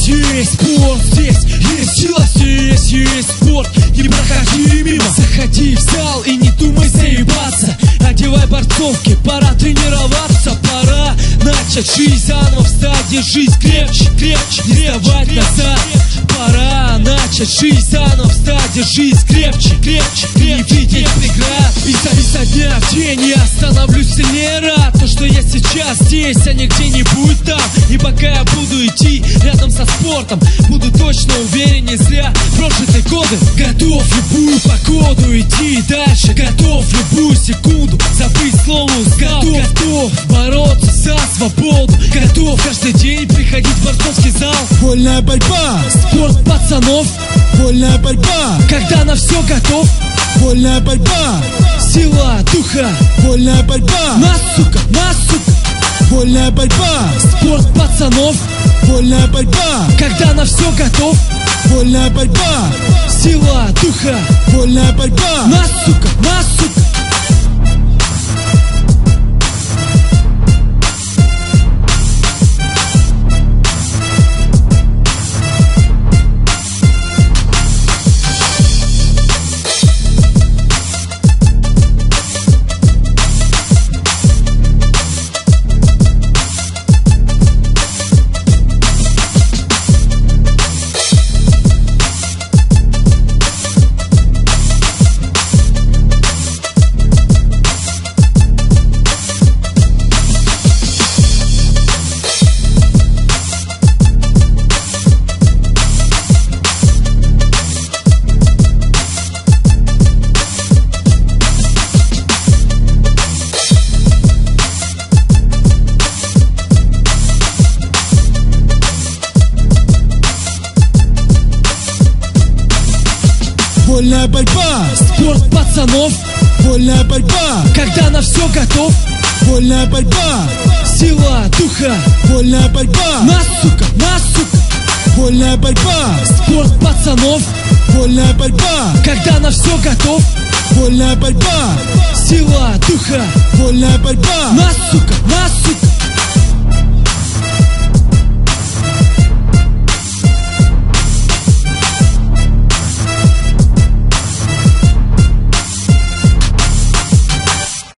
Есть спорт, здесь есть сила, здесь есть спорт. Не проходи мимо, заходи в зал и не думай заебаться. Одевай борцовки, пора тренироваться. Пора начать жизнь заново, встать, держись крепче, крепче, не вставать назад. Пора начать жизнь заново, встать, держись крепче, крепче, не видеть преград. Изо дня в день я становлюсь сильнее рад. То, что я сейчас здесь, а не где-нибудь там. И пока я буду идти рядом со спортом, буду точно уверен, не зря прожитые годы. Готов любую погоду идти дальше, готов любую секунду забыть слово «скаут». Готов бороться за свободу, готов каждый день приходить в борцовский зал. Вольная борьба, спорт пацанов. Вольная борьба, когда на все готов. Вольная борьба, сила духа. Вольная борьба, нас, сука, нас, сука. Вольная борьба, спорт пацанов. Вольная борьба, когда на все готов. Вольная борьба, сила духа. Вольная борьба, нас, сука, нас, сука. Вольная борьба, спорт пацанов. Вольная борьба, когда на все готов. Вольная борьба, сила духа. Вольная борьба, нас, сука, нас, сука. Вольная борьба, спорт пацанов. Вольная борьба, когда на все готов. Вольная борьба, сила духа. Вольная борьба, нас,